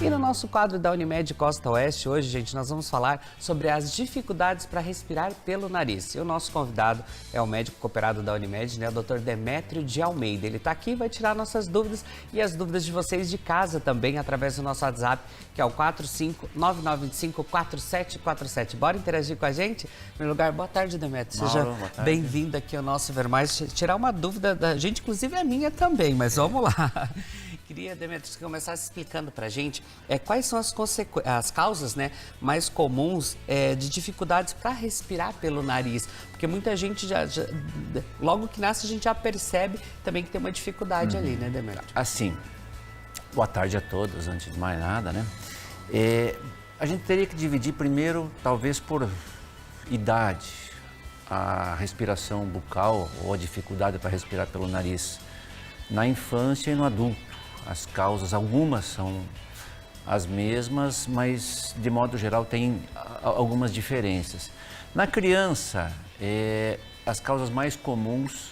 E no nosso quadro da Unimed Costa Oeste, hoje, gente, nós vamos falar sobre as dificuldades para respirar pelo nariz. E o nosso convidado é o médico cooperado da Unimed, né, o Dr. Demétrio de Almeida. Ele está aqui e vai tirar nossas dúvidas e as dúvidas de vocês de casa também, através do nosso WhatsApp, que é o 4599254747. Bora interagir com a gente? Em primeiro lugar, boa tarde, Demétrio. Seja bem-vindo aqui ao nosso Ver Mais. Tirar uma dúvida da gente, inclusive a minha também, mas vamos lá. Queria, Demétrio, que você começasse explicando para a gente quais são as causas, né, mais comuns de dificuldades para respirar pelo nariz. Porque muita gente, logo que nasce, a gente já percebe também que tem uma dificuldade ali, né, Demétrio? Assim, boa tarde a todos, antes de mais nada, né? A gente teria que dividir primeiro, talvez por idade, a respiração bucal ou a dificuldade para respirar pelo nariz na infância e no adulto. As causas, algumas são as mesmas, mas de modo geral tem algumas diferenças. Na criança, as causas mais comuns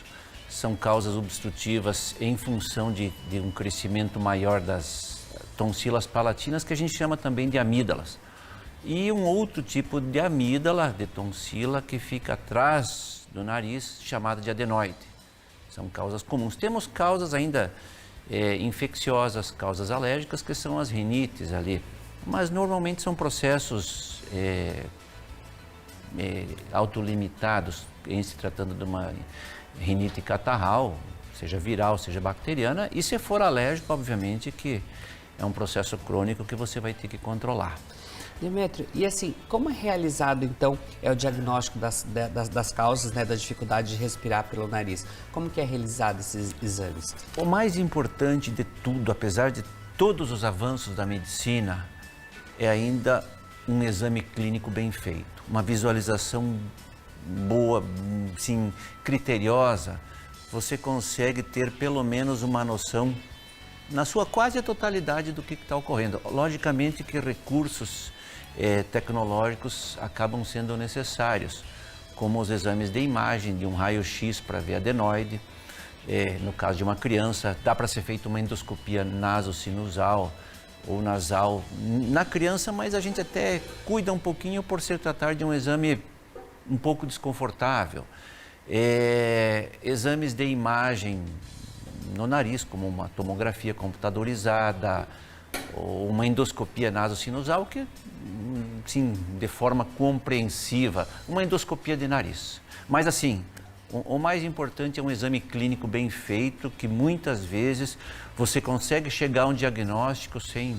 são causas obstrutivas em função de um crescimento maior das tonsilas palatinas, que a gente chama também de amígdalas. E um outro tipo de amígdala, de tonsila, que fica atrás do nariz, chamada de adenoide. São causas comuns. Temos causas ainda infecciosas, causas alérgicas, que são as rinites ali. Mas normalmente são processos autolimitados, em se tratando de uma rinite catarral, seja viral, seja bacteriana. E se for alérgico, obviamente que é um processo crônico que você vai ter que controlar. Demétrio, e assim, como é realizado então o diagnóstico das causas, né, da dificuldade de respirar pelo nariz? Como que é realizado esses exames? O mais importante de tudo, apesar de todos os avanços da medicina, é ainda um exame clínico bem feito, uma visualização boa, sim, criteriosa. Você consegue ter pelo menos uma noção, na sua quase totalidade, do que está ocorrendo. Logicamente que recursos tecnológicos acabam sendo necessários, como os exames de imagem de um raio-x para ver adenoide. No caso de uma criança, dá para ser feita uma endoscopia nasosinusal ou nasal na criança, mas a gente até cuida um pouquinho por se tratar de um exame um pouco desconfortável. Exames de imagem no nariz, como uma tomografia computadorizada ou uma endoscopia nasosinusal, que, sim, de forma compreensiva, uma endoscopia de nariz. Mas assim, o mais importante é um exame clínico bem feito, que muitas vezes você consegue chegar a um diagnóstico sem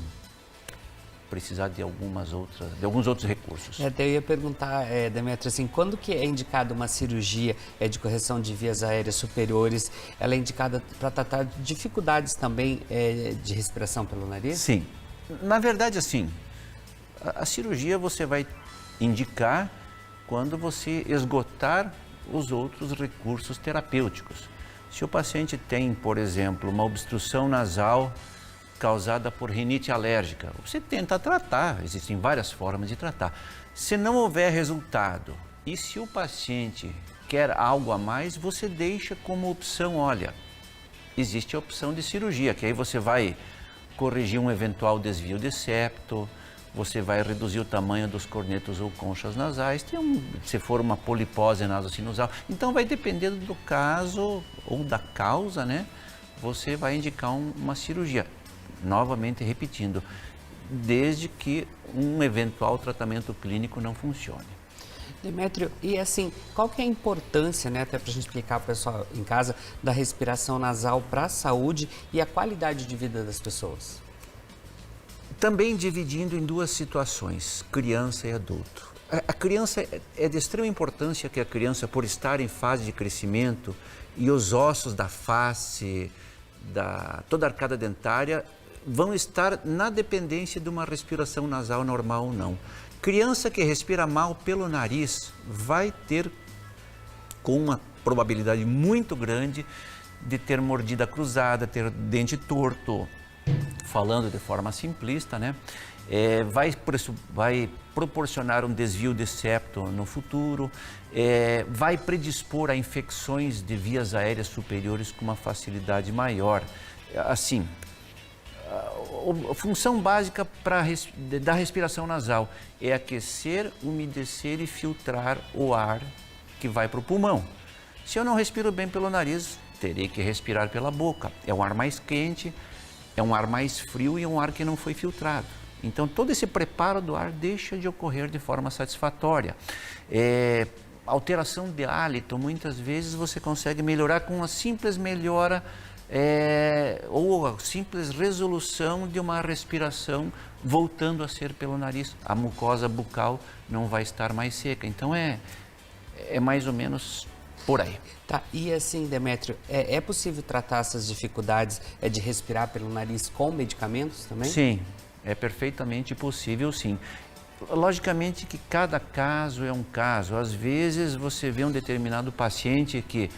precisar de alguns outros recursos. Eu ia perguntar, Demétrio, assim, quando que é indicada uma cirurgia de correção de vias aéreas superiores? Ela é indicada para tratar de dificuldades também de respiração pelo nariz? Sim. Na verdade, assim, a cirurgia você vai indicar quando você esgotar os outros recursos terapêuticos. Se o paciente tem, por exemplo, uma obstrução nasal causada por rinite alérgica, você tenta tratar, existem várias formas de tratar. Se não houver resultado e se o paciente quer algo a mais, você deixa como opção, olha, existe a opção de cirurgia, que aí você vai corrigir um eventual desvio de septo, você vai reduzir o tamanho dos cornetos ou conchas nasais, se for uma polipose nasosinusal. Então vai dependendo do caso ou da causa, né? Você vai indicar uma cirurgia. Novamente repetindo, desde que um eventual tratamento clínico não funcione. Demétrio, e assim, qual que é a importância, né, até para a gente explicar para o pessoal em casa, da respiração nasal para a saúde e a qualidade de vida das pessoas? Também dividindo em duas situações, criança e adulto. A criança é de extrema importância que a criança, por estar em fase de crescimento e os ossos da face, toda a arcada dentária, vão estar na dependência de uma respiração nasal normal ou não. Criança que respira mal pelo nariz vai ter, com uma probabilidade muito grande, de ter mordida cruzada, ter dente torto, falando de forma simplista, né? Vai proporcionar um desvio de septo no futuro, vai predispor a infecções de vias aéreas superiores com uma facilidade maior. Assim, A função básica da respiração nasal é aquecer, umedecer e filtrar o ar que vai para o pulmão. Se eu não respiro bem pelo nariz, terei que respirar pela boca. É um ar mais quente, é um ar mais frio e um ar que não foi filtrado. Então, todo esse preparo do ar deixa de ocorrer de forma satisfatória. Alteração de hálito, muitas vezes você consegue melhorar com uma simples melhora ou a simples resolução de uma respiração voltando a ser pelo nariz. A mucosa bucal não vai estar mais seca. Então, é mais ou menos por aí. Tá, e assim, Demétrio, é possível tratar essas dificuldades de respirar pelo nariz com medicamentos também? Sim, é perfeitamente possível, sim. Logicamente que cada caso é um caso. Às vezes você vê um determinado paciente que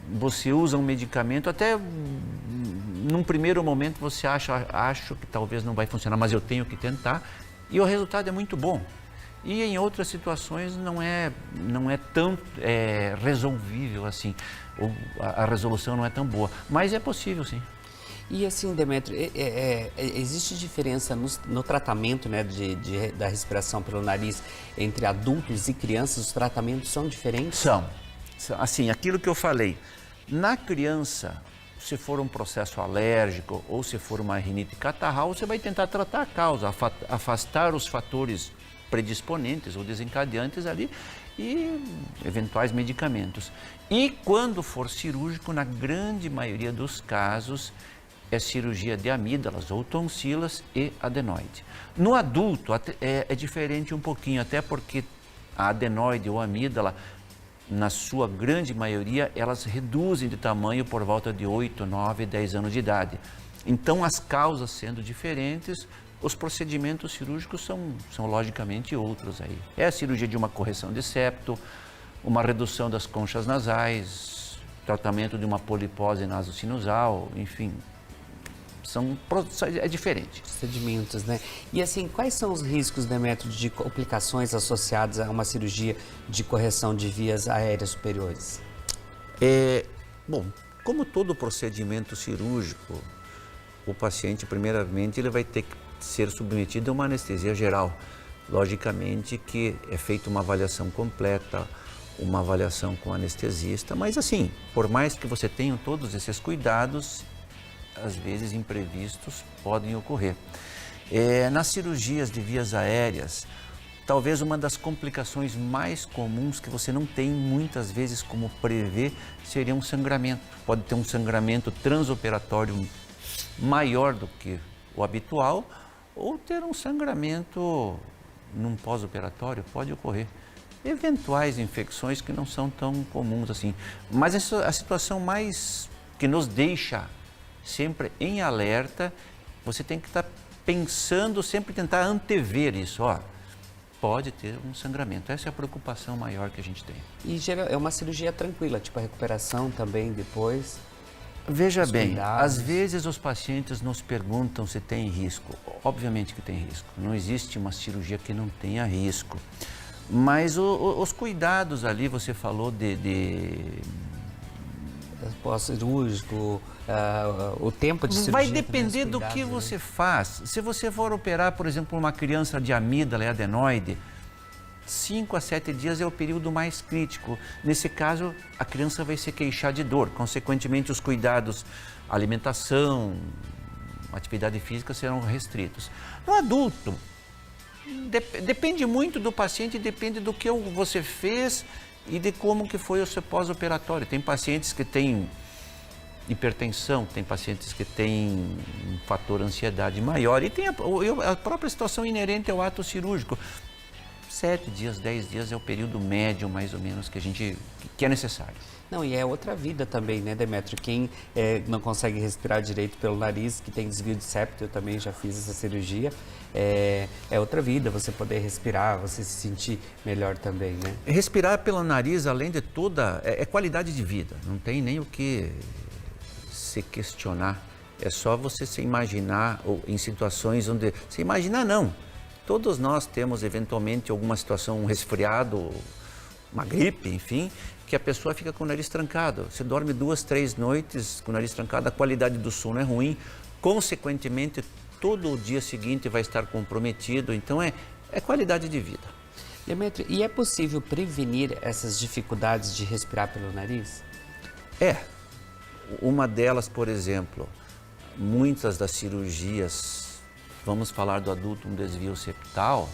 você usa um medicamento, até num primeiro momento você acha que talvez não vai funcionar, mas eu tenho que tentar, e o resultado é muito bom. E em outras situações não é tão resolvível assim, a resolução não é tão boa, mas é possível sim. E assim, Demétrio, existe diferença no tratamento, né, da respiração pelo nariz entre adultos e crianças? Os tratamentos são diferentes? São. Assim, aquilo que eu falei, na criança, se for um processo alérgico ou se for uma rinite catarral, você vai tentar tratar a causa, afastar os fatores predisponentes ou desencadeantes ali e eventuais medicamentos. E quando for cirúrgico, na grande maioria dos casos, é cirurgia de amígdalas ou tonsilas e adenoide. No adulto é diferente um pouquinho, até porque a adenoide ou amígdala, na sua grande maioria, elas reduzem de tamanho por volta de 8, 9, 10 anos de idade. Então, as causas sendo diferentes, os procedimentos cirúrgicos são logicamente outros aí. É a cirurgia de uma correção de septo, uma redução das conchas nasais, tratamento de uma polipose nasosinusal, enfim, é diferente. Procedimentos, né? E assim, quais são os riscos, Demétrio, de complicações associadas a uma cirurgia de correção de vias aéreas superiores? Bom, como todo procedimento cirúrgico, o paciente, primeiramente, ele vai ter que ser submetido a uma anestesia geral. Logicamente que é feita uma avaliação completa, uma avaliação com anestesista, mas assim, por mais que você tenha todos esses cuidados, às vezes imprevistos podem ocorrer. Nas cirurgias de vias aéreas, talvez uma das complicações mais comuns que você não tem muitas vezes como prever seria um sangramento. Pode ter um sangramento transoperatório maior do que o habitual ou ter um sangramento num pós-operatório, pode ocorrer. Eventuais infecções que não são tão comuns assim. Mas a situação mais que nos deixa sempre em alerta, você tem que estar pensando, sempre tentar antever isso, pode ter um sangramento. Essa é a preocupação maior que a gente tem. E é uma cirurgia tranquila, tipo a recuperação também depois? Veja bem, às vezes os pacientes nos perguntam se tem risco. Obviamente que tem risco. Não existe uma cirurgia que não tenha risco. Mas os cuidados ali, você falou pós-cirúrgico, o tempo de cirurgia. Vai depender do que você faz. Se você for operar, por exemplo, uma criança de amígdala e adenoide, 5 a 7 dias é o período mais crítico. Nesse caso, a criança vai se queixar de dor. Consequentemente, os cuidados, alimentação, atividade física serão restritos. No adulto, depende muito do paciente, depende do que você fez e de como que foi o seu pós-operatório. Tem pacientes que têm hipertensão, tem pacientes que têm um fator ansiedade maior e tem a própria situação inerente ao ato cirúrgico. 7 dias, 10 dias é o período médio, mais ou menos, que é necessário. Não, e é outra vida também, né, Demétrio? Quem não consegue respirar direito pelo nariz, que tem desvio de septo, eu também já fiz essa cirurgia, é outra vida, você poder respirar, você se sentir melhor também, né? Respirar pelo nariz, além de toda, é qualidade de vida, não tem nem o que se questionar. É só você se imaginar, ou em situações onde... Se imaginar, não. Todos nós temos, eventualmente, alguma situação, um resfriado, uma gripe, enfim, que a pessoa fica com o nariz trancado. Você dorme 2, 3 noites com o nariz trancado, a qualidade do sono é ruim. Consequentemente, todo o dia seguinte vai estar comprometido. Então, é qualidade de vida. Demetrio, e é possível prevenir essas dificuldades de respirar pelo nariz? Uma delas, por exemplo, muitas das cirurgias, vamos falar do adulto, um desvio septal,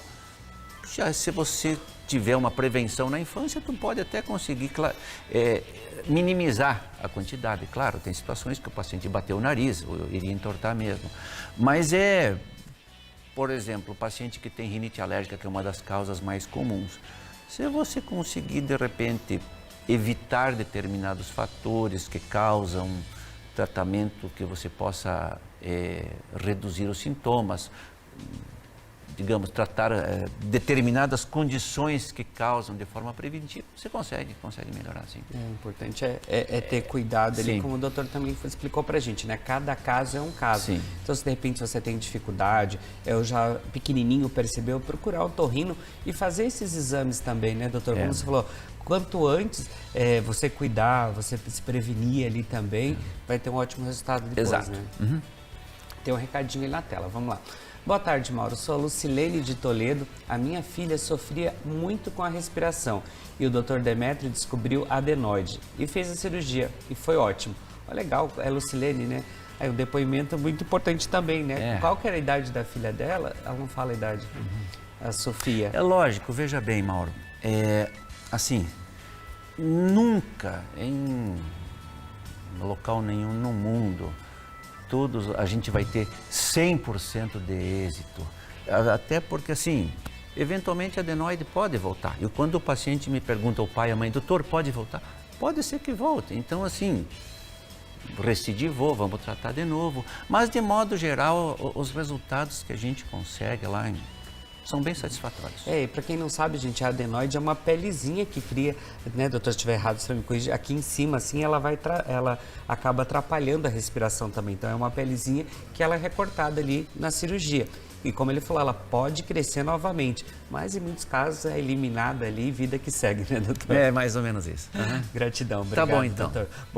já se você tiver uma prevenção na infância, tu pode até conseguir minimizar a quantidade. Claro, tem situações que o paciente bateu o nariz, ou iria entortar mesmo. Mas por exemplo, o paciente que tem rinite alérgica, que é uma das causas mais comuns, se você conseguir, de repente, evitar determinados fatores que causam tratamento que você possa reduzir os sintomas, digamos, tratar determinadas condições que causam de forma preventiva, você consegue melhorar, sim. O importante é ter cuidado ali, como o doutor também explicou pra gente, né? Cada caso é um caso. Sim. Então, se de repente você tem dificuldade, eu já pequenininho percebeu, procurar o otorrino e fazer esses exames também, né, doutor? Como você falou, quanto antes você cuidar, você se prevenir ali também, vai ter um ótimo resultado depois, Exato. né? Uhum. Tem um recadinho aí na tela, vamos lá. Boa tarde, Mauro. Sou a Lucilene de Toledo. A minha filha sofria muito com a respiração e o Dr. Demetrio descobriu adenoide e fez a cirurgia e foi ótimo. Legal, é Lucilene, né? Aí um depoimento muito importante também, né? Qual que era a idade da filha dela? Ela não fala a idade. A Sofia. É lógico, veja bem, Mauro. Assim, nunca em local nenhum no mundo a gente vai ter 100% de êxito. Até porque, assim, eventualmente a adenoide pode voltar. E quando o paciente me pergunta, o pai, a mãe, doutor, pode voltar? Pode ser que volte. Então, assim, recidivou, vamos tratar de novo. Mas, de modo geral, os resultados que a gente consegue lá são bem satisfatórios. E para quem não sabe, gente, a adenoide é uma pelezinha que cria, né, doutor, se estiver errado, você me corrige, aqui em cima, assim, ela acaba atrapalhando a respiração também. Então, é uma pelezinha que ela é recortada ali na cirurgia. E como ele falou, ela pode crescer novamente, mas em muitos casos é eliminada ali, vida que segue, né, doutor? É mais ou menos isso. Gratidão, obrigado, Tá bom, então. doutor.